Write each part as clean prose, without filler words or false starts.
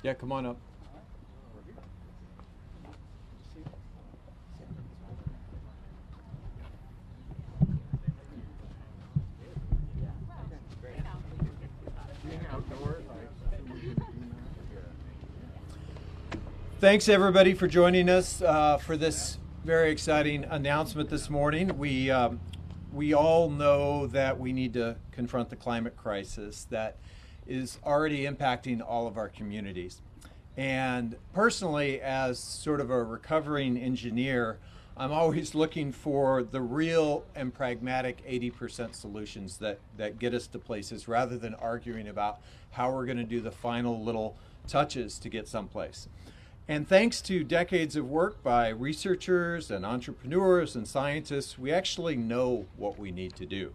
Yeah, come on up. Thanks everybody for joining us for this very exciting announcement this morning. We all know that we need to confront the climate crisis that is already impacting all of our communities. And personally, as sort of a recovering engineer, I'm always looking for the real and pragmatic 80% solutions that get us to places rather than arguing about how we're going to do the final little touches to get someplace. And thanks to decades of work by researchers and entrepreneurs and scientists, we actually know what we need to do.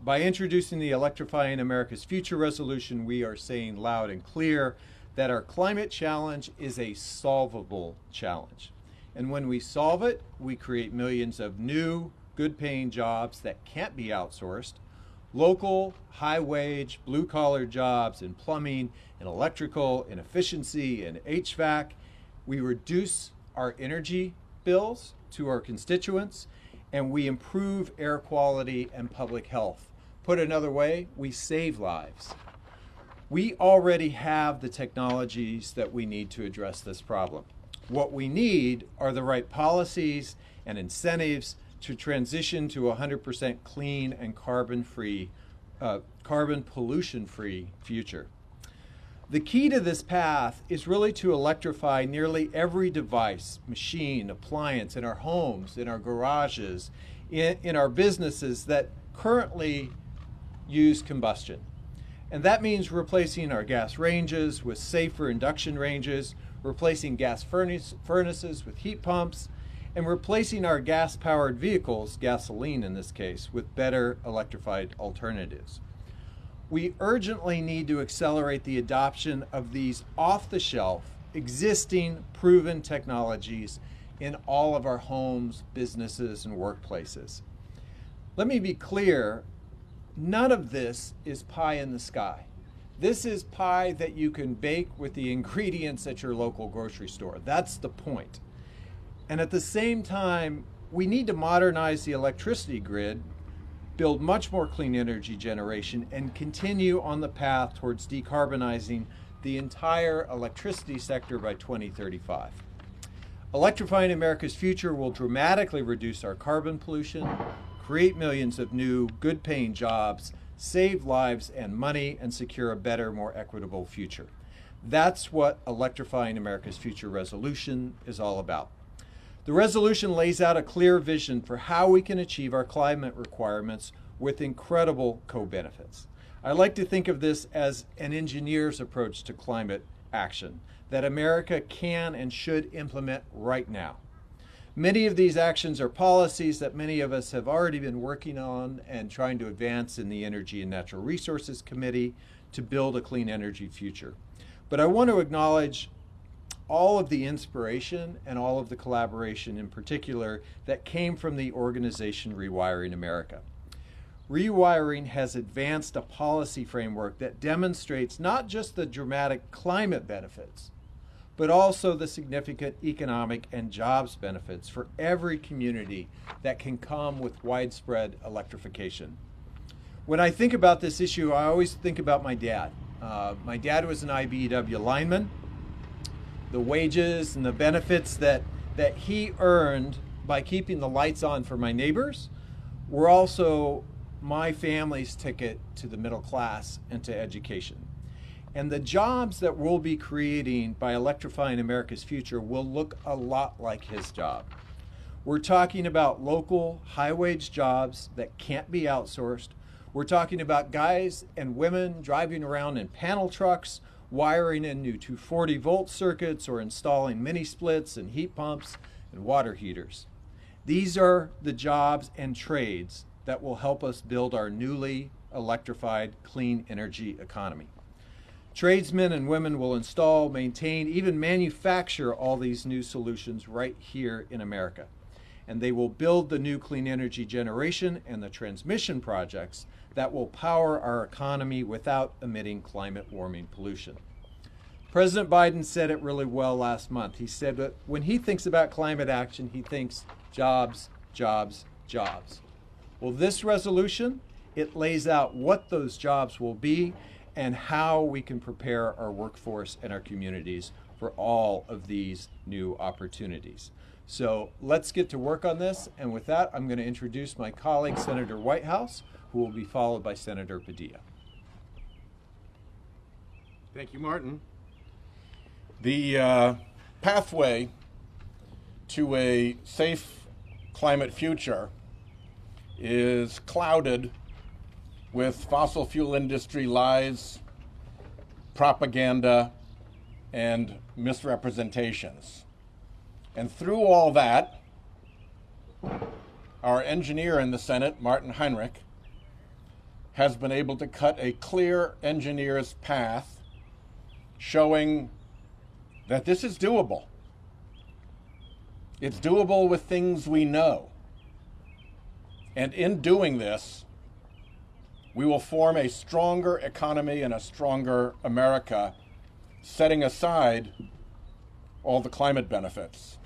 By introducing the Electrifying America's Future resolution, we are saying loud and clear that our climate challenge is a solvable challenge. And when we solve it, we create millions of new, good-paying jobs that can't be outsourced, local, high-wage, blue-collar jobs in plumbing, in electrical, in efficiency, in HVAC. We reduce our energy bills to our constituents, and we improve air quality and public health. Put another way, we save lives. We already have the technologies that we need to address this problem. What we need are the right policies and incentives to transition to 100% clean and carbon pollution-free future. The key to this path is really to electrify nearly every device, machine, appliance in our homes, in our garages, in our businesses that currently use combustion. And that means replacing our gas ranges with safer induction ranges, replacing gas furnaces with heat pumps, and replacing our gas-powered vehicles, gasoline in this case, with better electrified alternatives. We urgently need to accelerate the adoption of these off-the-shelf, existing, proven technologies in all of our homes, businesses, and workplaces. Let me be clear, none of this is pie in the sky. This is pie that you can bake with the ingredients at your local grocery store. That's the point. And at the same time, we need to modernize the electricity grid, build much more clean energy generation, and continue on the path towards decarbonizing the entire electricity sector by 2035. Electrifying America's Future will dramatically reduce our carbon pollution, create millions of new, good-paying jobs, save lives and money, and secure a better, more equitable future. That's what Electrifying America's Future resolution is all about. The resolution lays out a clear vision for how we can achieve our climate requirements with incredible co-benefits. I like to think of this as an engineer's approach to climate action that America can and should implement right now. Many of these actions are policies that many of us have already been working on and trying to advance in the Energy and Natural Resources Committee to build a clean energy future. But I want to acknowledge all of the inspiration and all of the collaboration in particular that came from the organization Rewiring America. Rewiring has advanced a policy framework that demonstrates not just the dramatic climate benefits, but also the significant economic and jobs benefits for every community that can come with widespread electrification. When I think about this issue, I always think about my dad. My dad was an IBEW lineman. The wages and the benefits that he earned by keeping the lights on for my neighbors were also my family's ticket to the middle class and to education. And the jobs that we'll be creating by Electrifying America's Future will look a lot like his job. We're talking about local, high-wage jobs that can't be outsourced. We're talking about guys and women driving around in panel trucks, wiring in new 240-volt circuits, or installing mini splits and heat pumps and water heaters. These are the jobs and trades that will help us build our newly electrified clean energy economy. Tradesmen and women will install, maintain, even manufacture all these new solutions right here in America. And they will build the new clean energy generation and the transmission projects that will power our economy without emitting climate warming pollution. President Biden said it really well last month. He said that when he thinks about climate action, he thinks jobs, jobs, jobs. Well, this resolution, it lays out what those jobs will be and how we can prepare our workforce and our communities for all of these new opportunities. So let's get to work on this. And with that, I'm going to introduce my colleague, Senator Whitehouse, who will be followed by Senator Padilla. Thank you, Martin. The pathway to a safe climate future is clouded with fossil fuel industry lies, propaganda, and misrepresentations. And through all that, our engineer in the Senate, Martin Heinrich, has been able to cut a clear engineer's path showing that this is doable. It's doable with things we know. And in doing this, we will form a stronger economy and a stronger America, setting aside all the climate benefits.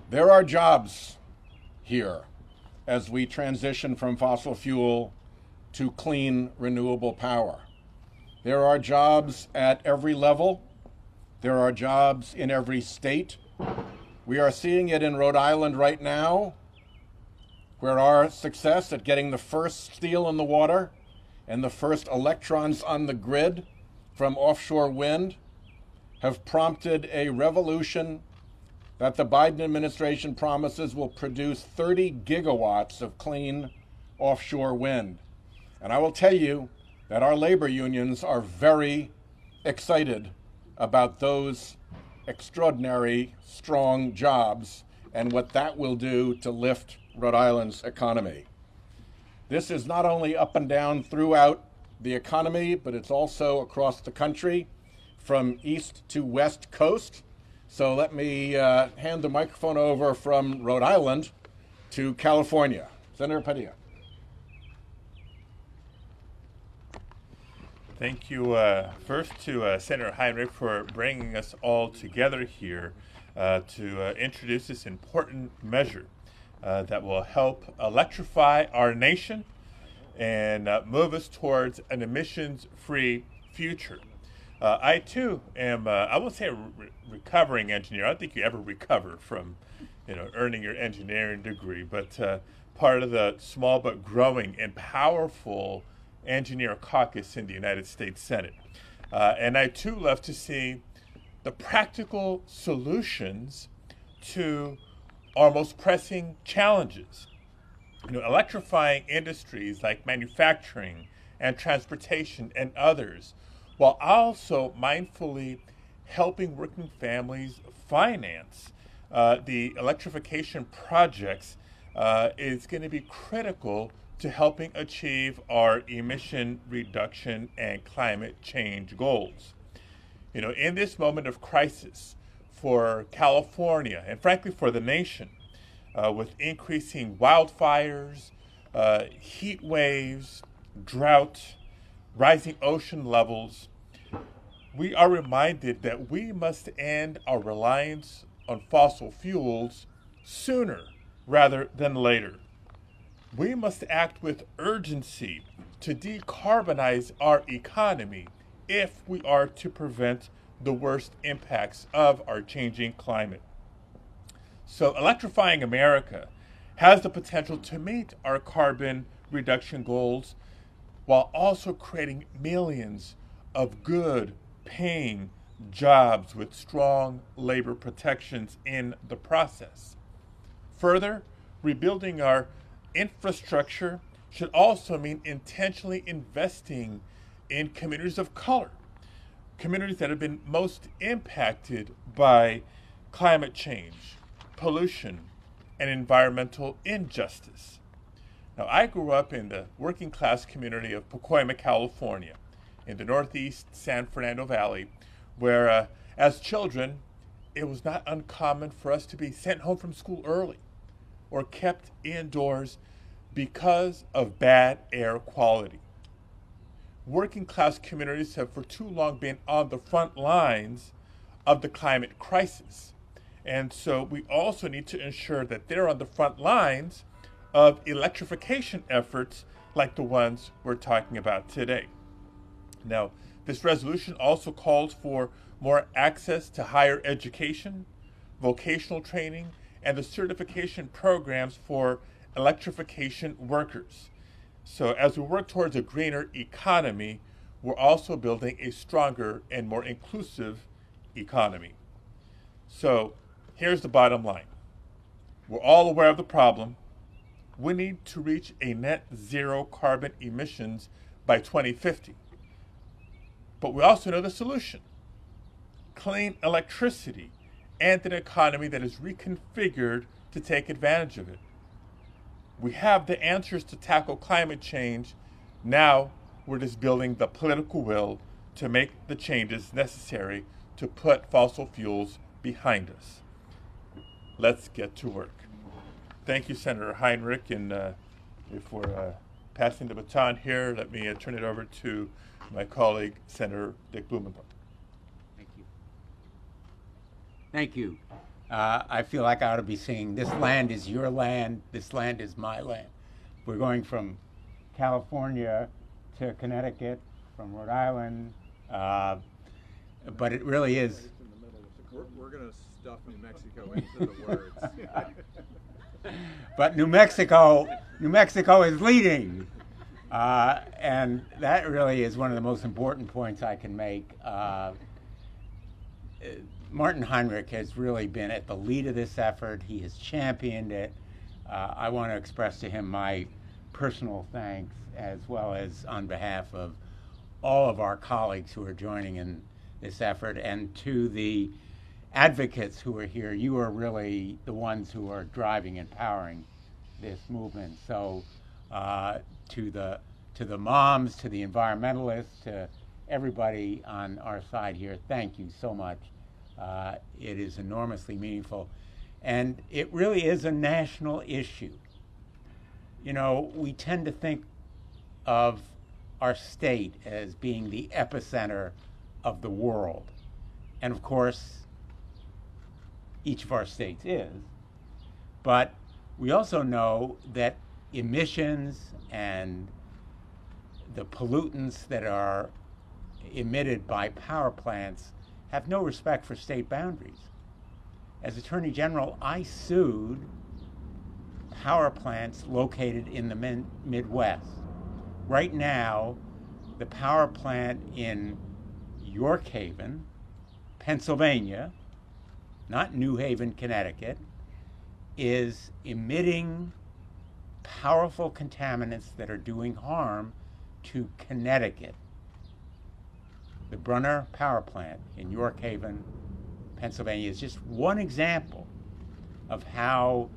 There are jobs here as we transition from fossil fuel to clean, renewable power. There are jobs at every level. There are jobs in every state. We are seeing it in Rhode Island right now, where our success at getting the first steel in the water and the first electrons on the grid from offshore wind have prompted a revolution that the Biden administration promises will produce 30 gigawatts of clean offshore wind. And I will tell you that our labor unions are very excited about those extraordinary, strong jobs and what that will do to lift Rhode Island's economy. This is not only up and down throughout the economy, but it's also across the country from east to west coast. So let me hand the microphone over from Rhode Island to California. Senator Padilla. Thank you first to Senator Heinrich for bringing us all together here to introduce this important measure that will help electrify our nation and move us towards an emissions-free future. I too am, I won't say a recovering engineer. I don't think you ever recover from, earning your engineering degree, but part of the small but growing and powerful engineer caucus in the United States Senate. And I too love to see the practical solutions to our most pressing challenges. Electrifying industries like manufacturing and transportation and others, while also mindfully helping working families finance the electrification projects is going to be critical to helping achieve our emission reduction and climate change goals. In this moment of crisis for California and frankly for the nation, with increasing wildfires, heat waves, drought, rising ocean levels, we are reminded that we must end our reliance on fossil fuels sooner rather than later. We must act with urgency to decarbonize our economy if we are to prevent the worst impacts of our changing climate. So Electrifying America has the potential to meet our carbon reduction goals while also creating millions of good paying jobs with strong labor protections in the process. Further, rebuilding our infrastructure should also mean intentionally investing in communities of color, communities that have been most impacted by climate change, pollution, and environmental injustice. Now, I grew up in the working class community of Pacoima, California, in the northeast San Fernando Valley, where as children, it was not uncommon for us to be sent home from school early or kept indoors because of bad air quality. working class communities have for too long been on the front lines of the climate crisis. And so we also need to ensure that they're on the front lines of electrification efforts like the ones we're talking about today. Now, this resolution also calls for more access to higher education, vocational training, and the certification programs for electrification workers. So as we work towards a greener economy, we're also building a stronger and more inclusive economy. So here's the bottom line. We're all aware of the problem. We need to reach a net zero carbon emissions by 2050. But we also know the solution: clean electricity and an economy that is reconfigured to take advantage of it. We have the answers to tackle climate change. Now we're just building the political will to make the changes necessary to put fossil fuels behind us. Let's get to work. Thank you, Senator Heinrich. And if we're passing the baton here, let me turn it over to my colleague, Senator Dick Blumenthal. Thank you. Thank you. I feel like I ought to be singing, "This land is your land, this land is my land." We're going from California to Connecticut, from Rhode Island, but it really is. We're going to stuff New Mexico into the words. But New Mexico is leading. And that really is one of the most important points I can make. Martin Heinrich has really been at the lead of this effort. He has championed it. I want to express to him my personal thanks, as well as on behalf of all of our colleagues who are joining in this effort, and to the advocates who are here. You are really the ones who are driving and powering this movement. So to the moms, to the environmentalists, to everybody on our side here, thank you so much. It is enormously meaningful. And it really is a national issue. You know, we tend to think of our state as being the epicenter of the world. And of course, each of our states is. But we also know that emissions and the pollutants that are emitted by power plants have no respect for state boundaries. As Attorney General, I sued power plants located in the Midwest. Right now, the power plant in York Haven, Pennsylvania, not New Haven, Connecticut, is emitting powerful contaminants that are doing harm to Connecticut. The Brunner Power Plant in York Haven, Pennsylvania is just one example of how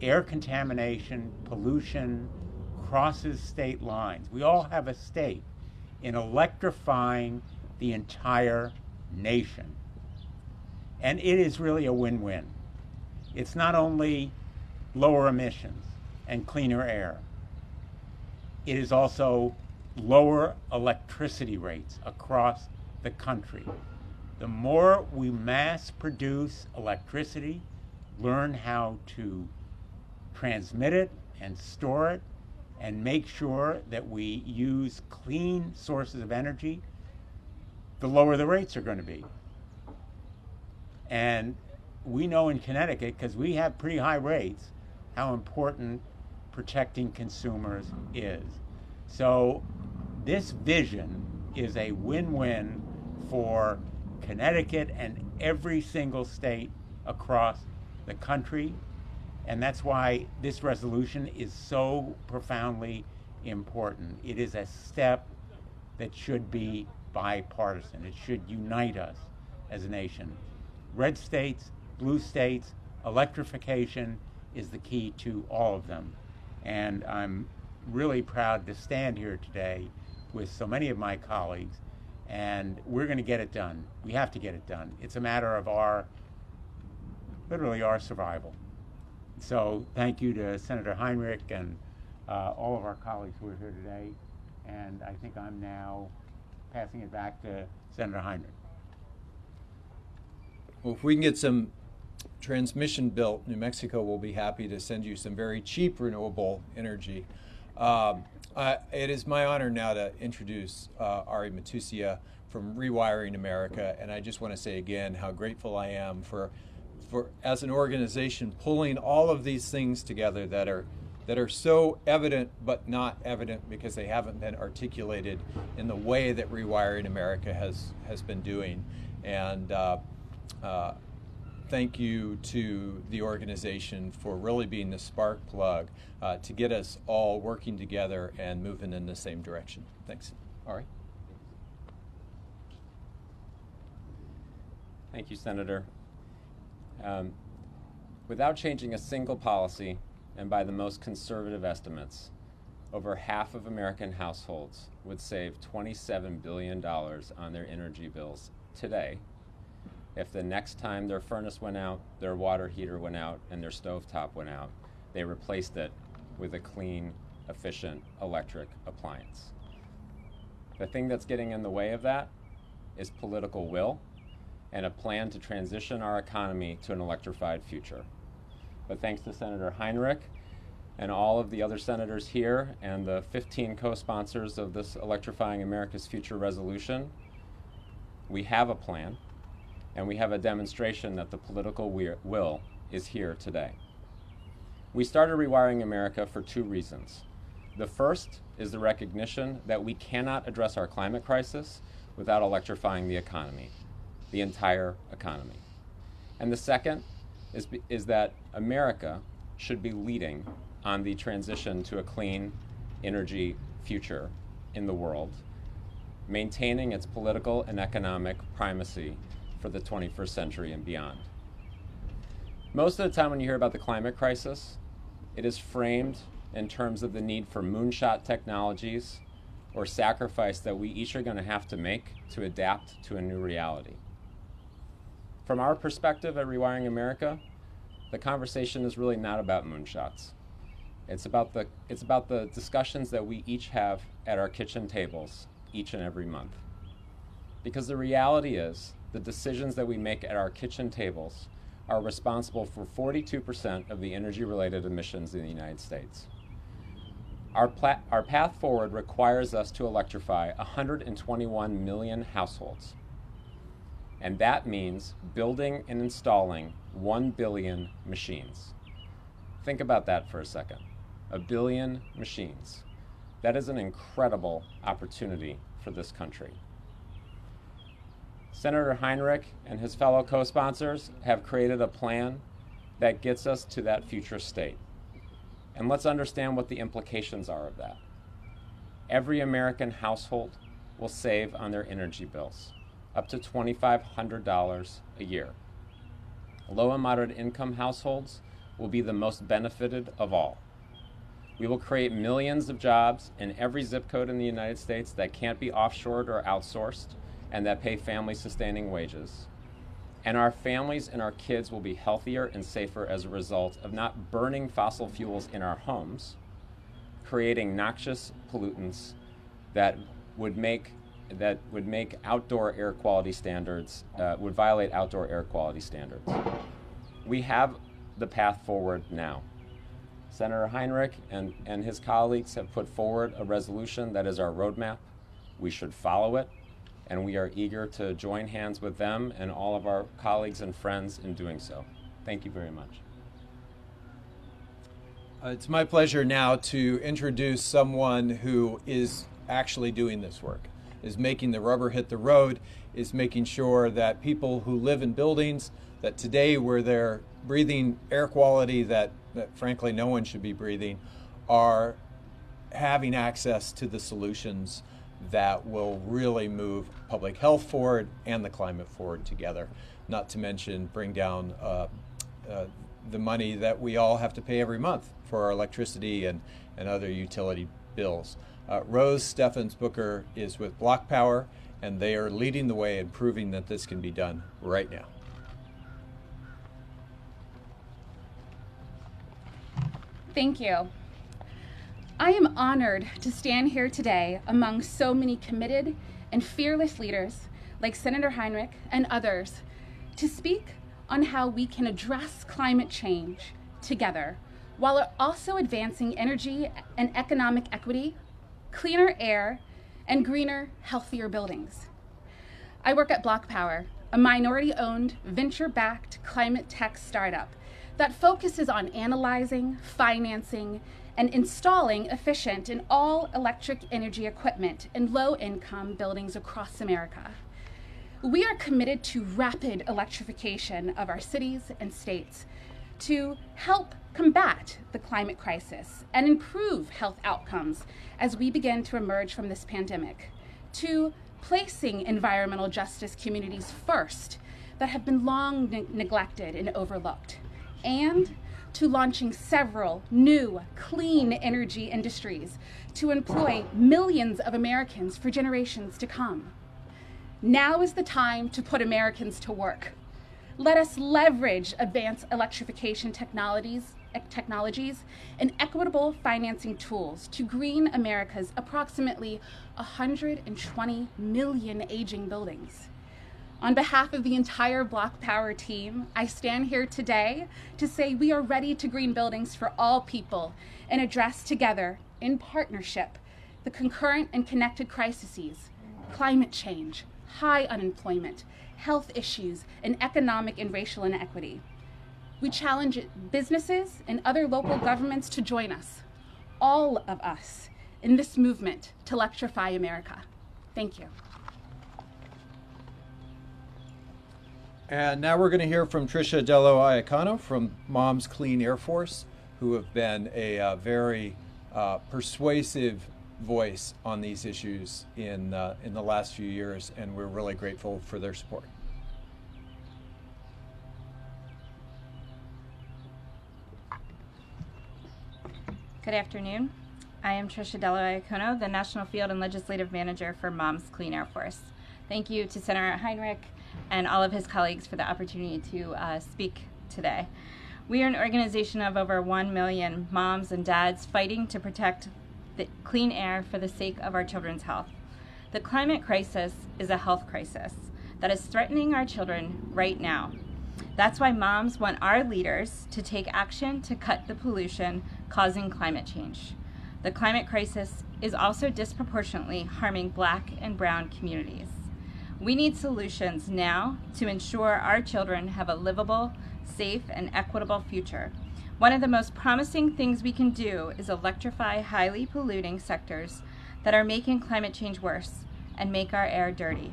air contamination, pollution crosses state lines. We all have a stake in electrifying the entire nation. And it is really a win-win. It's not only lower emissions and cleaner air, it is also lower electricity rates across the country. The more we mass produce electricity, learn how to transmit it and store it, and make sure that we use clean sources of energy, the lower the rates are going to be. And we know in Connecticut, because we have pretty high rates, how important protecting consumers is. So this vision is a win-win for Connecticut and every single state across the country. And that's why this resolution is so profoundly important. It is a step that should be bipartisan. It should unite us as a nation. Red states, blue states, electrification is the key to all of them. And I'm really proud to stand here today with so many of my colleagues, and we're going to get it done. We have to get it done. It's a matter of literally our survival. So thank you to Senator Heinrich and all of our colleagues who are here today. And I think I'm now passing it back to Senator Heinrich. Well, if we can get some transmission built, New Mexico will be happy to send you some very cheap renewable energy. It is my honor now to introduce Ari Matusia from Rewiring America, and I just want to say again how grateful I am for as an organization pulling all of these things together that are so evident but not evident because they haven't been articulated in the way that Rewiring America has been doing. And thank you to the organization for really being the spark plug to get us all working together and moving in the same direction. Thanks. Ari? Thank you, Senator. Without changing a single policy, and by the most conservative estimates, over half of American households would save $27 billion on their energy bills today if the next time their furnace went out, their water heater went out, and their stovetop went out, they replaced it with a clean, efficient electric appliance. The thing that's getting in the way of that is political will and a plan to transition our economy to an electrified future. But thanks to Senator Heinrich and all of the other senators here and the 15 co-sponsors of this Electrifying America's Future resolution, we have a plan and we have a demonstration that the political will is here today. We started Rewiring America for two reasons. The first is the recognition that we cannot address our climate crisis without electrifying the economy, the entire economy. And the second is that America should be leading on the transition to a clean energy future in the world, maintaining its political and economic primacy for the 21st century and beyond. Most of the time when you hear about the climate crisis, it is framed in terms of the need for moonshot technologies or sacrifice that we each are going to have to make to adapt to a new reality. From our perspective at Rewiring America, the conversation is really not about moonshots. It's about the discussions that we each have at our kitchen tables each and every month. Because the reality is, the decisions that we make at our kitchen tables are responsible for 42% of the energy-related emissions in the United States. Our path forward requires us to electrify 121 million households. And that means building and installing 1 billion machines. Think about that for a second. 1 billion machines. That is an incredible opportunity for this country. Senator Heinrich and his fellow co-sponsors have created a plan that gets us to that future state. And let's understand what the implications are of that. Every American household will save on their energy bills, up to $2,500 a year. Low and moderate income households will be the most benefited of all. We will create millions of jobs in every zip code in the United States that can't be offshored or outsourced and that pay family-sustaining wages. And our families and our kids will be healthier and safer as a result of not burning fossil fuels in our homes, creating noxious pollutants that would make outdoor air quality standards, would violate outdoor air quality standards. We have the path forward now. Senator Heinrich and his colleagues have put forward a resolution that is our roadmap. We should follow it, and we are eager to join hands with them and all of our colleagues and friends in doing so. Thank you very much. It's my pleasure now to introduce someone who is actually doing this work, is making the rubber hit the road, is making sure that people who live in buildings that today where they're breathing air quality that frankly no one should be breathing are having access to the solutions that will really move public health forward and the climate forward together, not to mention bring down the money that we all have to pay every month for our electricity and other utility bills. Rose Steffens Booker is with Block Power, and they are leading the way and proving that this can be done right now. Thank you. I am honored to stand here today among so many committed and fearless leaders like Senator Heinrich and others to speak on how we can address climate change together while also advancing energy and economic equity, cleaner air, and greener, healthier buildings. I work at Block Power, a minority-owned, venture-backed climate tech startup that focuses on analyzing, financing, and installing efficient and all-electric energy equipment in low-income buildings across America. We are committed to rapid electrification of our cities and states to help combat the climate crisis and improve health outcomes as we begin to emerge from this pandemic, to placing environmental justice communities first that have been long neglected and overlooked, and to launching several new clean energy industries to employ millions of Americans for generations to come. Now is the time to put Americans to work. Let us leverage advanced electrification technologies and equitable financing tools to green America's approximately 120 million aging buildings. On behalf of the entire Block Power team, I stand here today to say we are ready to green buildings for all people and address together, in partnership, the concurrent and connected crises, climate change, high unemployment, health issues, and economic and racial inequity. We challenge businesses and other local governments to join us, all of us, in this movement to electrify America. Thank you. And now we're going to hear from Trisha Delawa Icono from Moms Clean Air Force, who have been a very persuasive voice on these issues in the last few years, and we're really grateful for their support. Good afternoon. I am Trisha Delawa Icono, the National Field and Legislative Manager for Moms Clean Air Force. Thank you to Senator Heinrich and all of his colleagues for the opportunity to speak today. We are an organization of over 1 million moms and dads fighting to protect the clean air for the sake of our children's health. The climate crisis is a health crisis that is threatening our children right now. That's why moms want our leaders to take action to cut the pollution causing climate change. The climate crisis is also disproportionately harming Black and brown communities. We need solutions now to ensure our children have a livable, safe, and equitable future. One of the most promising things we can do is electrify highly polluting sectors that are making climate change worse and make our air dirty.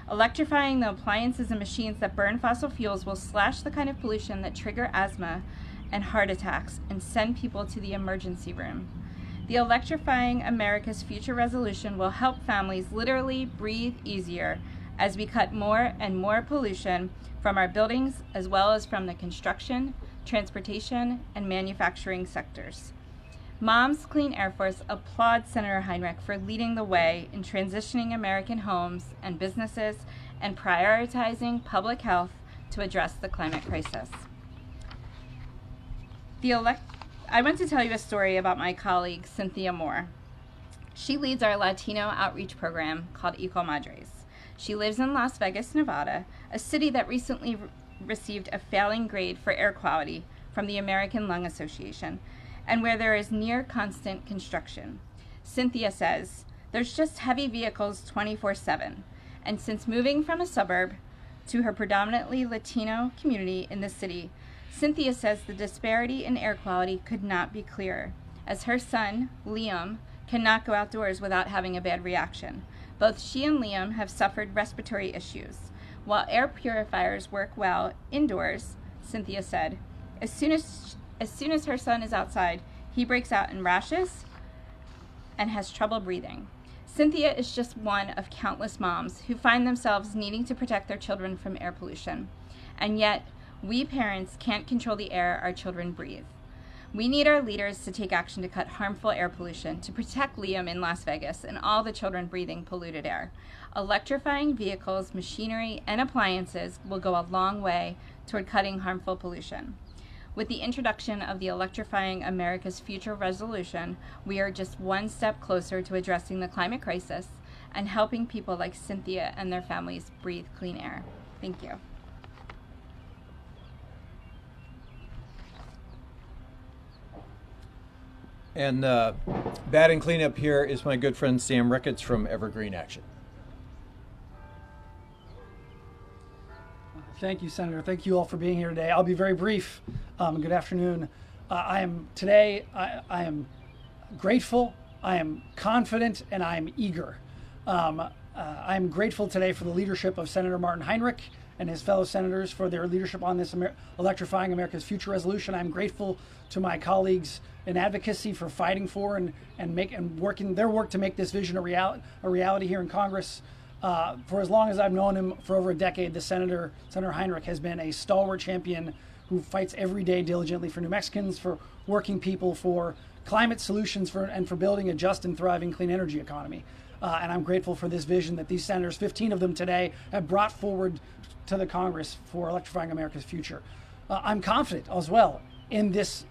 Electrifying the appliances and machines that burn fossil fuels will slash the kind of pollution that trigger asthma and heart attacks and send people to the emergency room. The Electrifying America's Future resolution will help families literally breathe easier as we cut more and more pollution from our buildings as well as from the construction, transportation, and manufacturing sectors. Moms Clean Air Force applauds Senator Heinrich for leading the way in transitioning American homes and businesses and prioritizing public health to address the climate crisis. I want to tell you a story about my colleague, Cynthia Moore. She leads our Latino outreach program called Eco. She lives in Las Vegas, Nevada, a city that recently received a failing grade for air quality from the American Lung Association, and where there is near constant construction. Cynthia says, there's just heavy vehicles 24/7, and since moving from a suburb to her predominantly Latino community in the city, Cynthia says the disparity in air quality could not be clearer, as her son, Liam, cannot go outdoors without having a bad reaction. Both she and Liam have suffered respiratory issues. While air purifiers work well indoors, Cynthia said, as soon as her son is outside, he breaks out in rashes and has trouble breathing. Cynthia is just one of countless moms who find themselves needing to protect their children from air pollution. And yet, we parents can't control the air our children breathe. We need our leaders to take action to cut harmful air pollution, to protect Liam in Las Vegas and all the children breathing polluted air. Electrifying vehicles, machinery, and appliances will go a long way toward cutting harmful pollution. With the introduction of the Electrifying America's Future resolution, we are just one step closer to addressing the climate crisis and helping people like Cynthia and their families breathe clean air. Thank you. And batting cleanup here is my good friend Sam Ricketts from Evergreen Action. Thank you, Senator. Thank you all for being here today. I'll be very brief. Good afternoon. I am grateful, I am confident, and I am eager. I am grateful today for the leadership of Senator Martin Heinrich and his fellow senators for their leadership on this Electrifying America's Future resolution. I'm grateful to my colleagues in advocacy for fighting for and working their work to make this vision a reality here in Congress. For as long as I've known him, for over a decade, Senator Heinrich has been a stalwart champion who fights every day diligently for New Mexicans, for working people, for climate solutions, and for building a just and thriving clean energy economy. And I'm grateful for this vision that these senators, 15 of them today, have brought forward to the Congress for Electrifying America's Future. I'm confident as well in this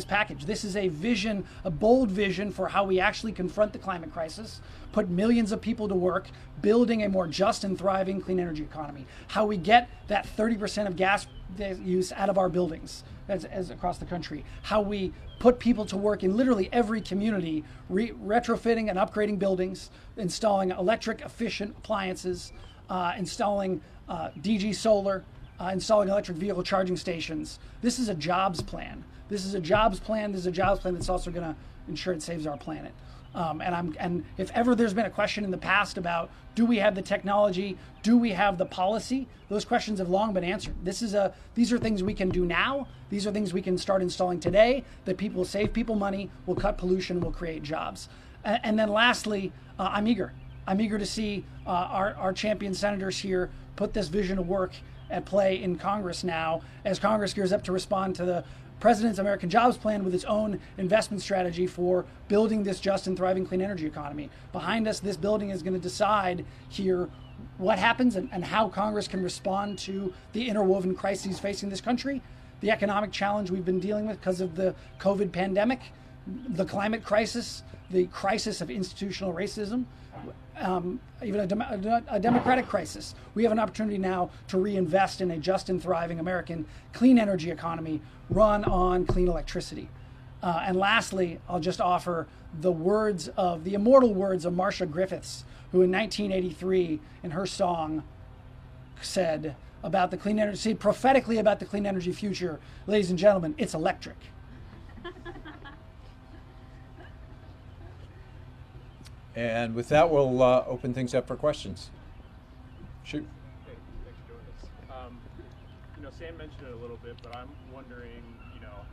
package. This is a vision, a bold vision for how we actually confront the climate crisis, put millions of people to work, building a more just and thriving clean energy economy. How we get that 30% of gas use out of our buildings as across the country. How we put people to work in literally every community, retrofitting and upgrading buildings, installing electric efficient appliances, installing DG solar, installing electric vehicle charging stations. This is a jobs plan. This is a jobs plan that's also going to ensure it saves our planet. And if ever there's been a question in the past about do we have the technology, do we have the policy, those questions have long been answered. These are things we can do now. These are things we can start installing today that will save people money, will cut pollution, will create jobs. And then lastly, I'm eager. I'm eager to see our champion senators here put this vision of work at play in Congress now, as Congress gears up to respond to the President's American Jobs Plan with its own investment strategy for building this just and thriving clean energy economy. Behind us, this building is going to decide here what happens and how Congress can respond to the interwoven crises facing this country, the economic challenge we've been dealing with because of the COVID pandemic, the climate crisis, the crisis of institutional racism, even a democratic crisis. We have an opportunity now to reinvest in a just and thriving American clean energy economy run on clean electricity. And lastly, I'll just offer the immortal words of Marcia Griffiths, who in 1983 in her song said about the clean energy, prophetically about the clean energy future, ladies and gentlemen, it's electric. And with that, we'll open things up for questions. Shoot. Hey, thanks for doing this. Sam mentioned it a little bit, but I'm wondering,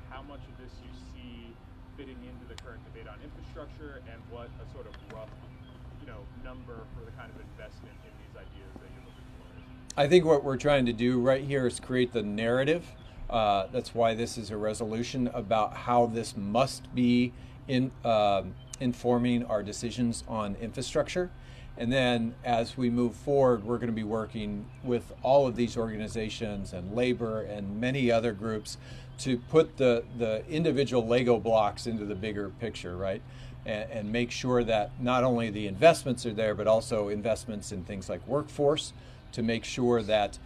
how much of this you see fitting into the current debate on infrastructure, and what a sort of rough, number for the kind of investment in these ideas that you're looking for is. I think what we're trying to do right here is create the narrative. That's why this is a resolution about how this must be informing our decisions on infrastructure. And then as we move forward, we're going to be working with all of these organizations and labor and many other groups to put the individual Lego blocks into the bigger picture, right? And make sure that not only the investments are there, but also investments in things like workforce to make sure that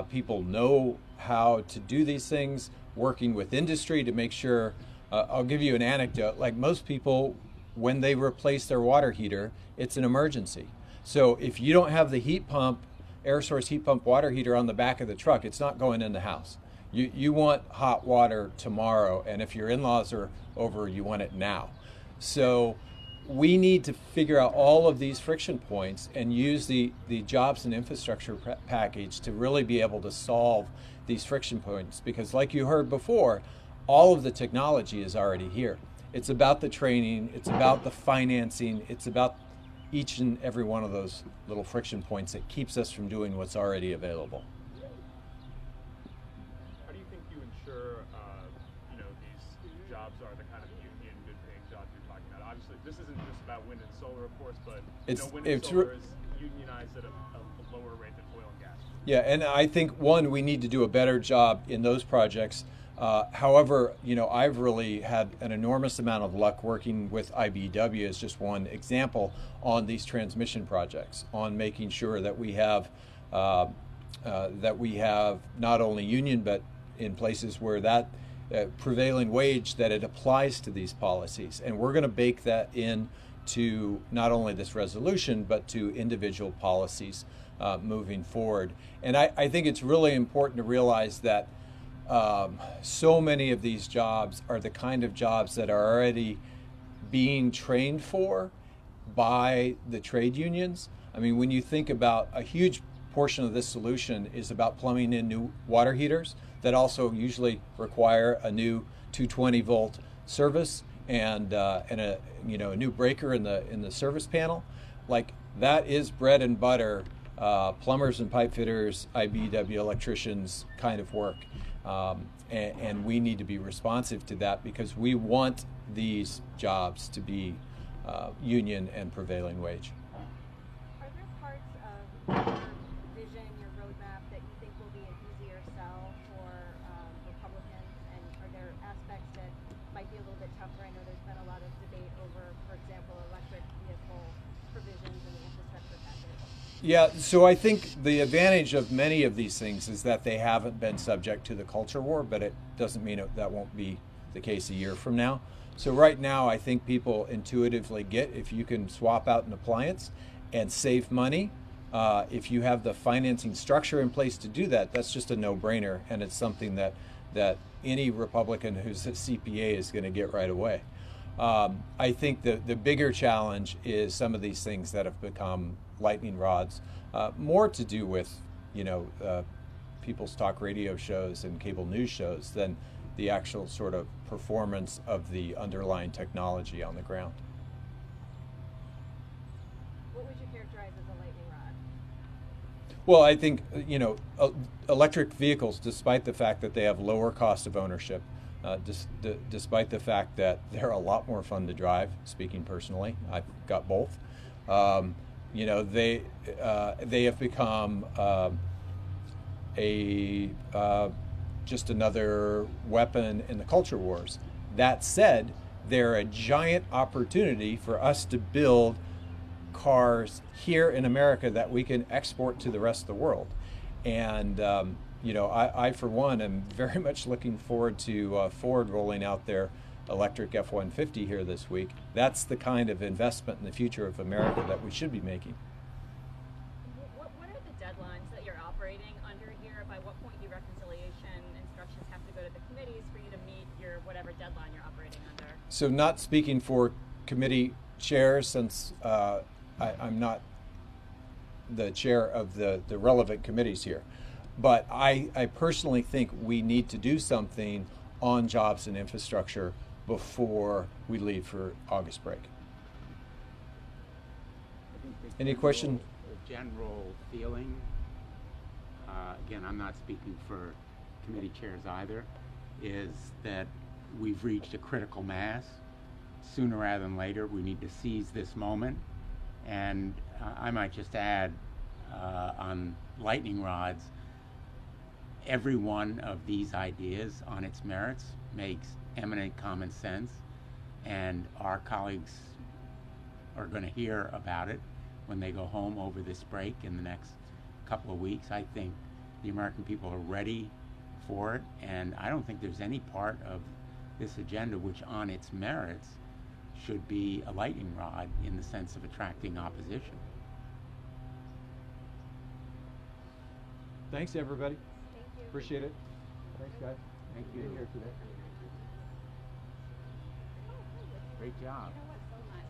people know how to do these things, working with industry to make sure, I'll give you an anecdote, like most people, when they replace their water heater, it's an emergency. So if you don't have the heat pump, air source heat pump water heater on the back of the truck, it's not going in the house. You want hot water tomorrow, and if your in-laws are over, you want it now. So we need to figure out all of these friction points and use the jobs and infrastructure package to really be able to solve these friction points, because like you heard before, all of the technology is already here. It's about the training, it's about the financing, it's about each and every one of those little friction points that keeps us from doing what's already available. How do you think you ensure, these jobs are the kind of union good paying jobs you're talking about? Obviously, this isn't just about wind and solar, of course, but wind and solar is unionized at a lower rate than oil and gas. Yeah, and I think, one, we need to do a better job in those projects However, I've really had an enormous amount of luck working with IBEW as just one example on these transmission projects, on making sure that we have not only union, but in places where that prevailing wage, that it applies to these policies. And we're going to bake that in to not only this resolution, but to individual policies moving forward. And I think it's really important to realize that so many of these jobs are the kind of jobs that are already being trained for by the trade unions. I mean, when you think about a huge portion of this solution is about plumbing in new water heaters that also usually require a new 220 volt service and a new breaker in the service panel. Like, that is bread and butter, plumbers and pipe fitters, IBEW electricians kind of work. And we need to be responsive to that because we want these jobs to be union and prevailing wage. Are there parts of your vision, your roadmap, that you think will be an easier sell for Republicans? And are there aspects that might be a little bit tougher? I know there's been a lot of debate over, for example, electric vehicle provisions in the infrastructure package. Yeah, so I think the advantage of many of these things is that they haven't been subject to the culture war, but it doesn't mean that won't be the case a year from now. So right now, I think people intuitively get if you can swap out an appliance and save money, if you have the financing structure in place to do that, that's just a no-brainer, and it's something that any Republican who's a CPA is going to get right away. I think the bigger challenge is some of these things that have become lightning rods, more to do with people's talk radio shows and cable news shows than the actual sort of performance of the underlying technology on the ground. What would you characterize as a lightning rod? Well, I think electric vehicles, despite the fact that they have lower cost of ownership, despite the fact that they're a lot more fun to drive, speaking personally, I've got both. They have become just another weapon in the culture wars. That said, they're a giant opportunity for us to build cars here in America that we can export to the rest of the world. And I for one am very much looking forward to Ford rolling out their electric F-150 here this week. That's the kind of investment in the future of America that we should be making. What are the deadlines that you're operating under here? By what point do reconciliation instructions have to go to the committees for you to meet your whatever deadline you're operating under? So, not speaking for committee chairs, since I'm not the chair of the relevant committees here, but I personally think we need to do something on jobs and infrastructure before we leave for August break. Any question? The general feeling, again, I'm not speaking for committee chairs either, is that we've reached a critical mass. Sooner rather than later, we need to seize this moment. And I might just add on lightning rods, every one of these ideas on its merits makes eminent common sense, and our colleagues are going to hear about it when they go home over this break in the next couple of weeks. I think the American people are ready for it, and I don't think there's any part of this agenda which on its merits should be a lightning rod in the sense of attracting opposition. Thanks, everybody. Thank you. Appreciate it. Thanks, guys. Thank you. Being here today. Great job. You know what, so much.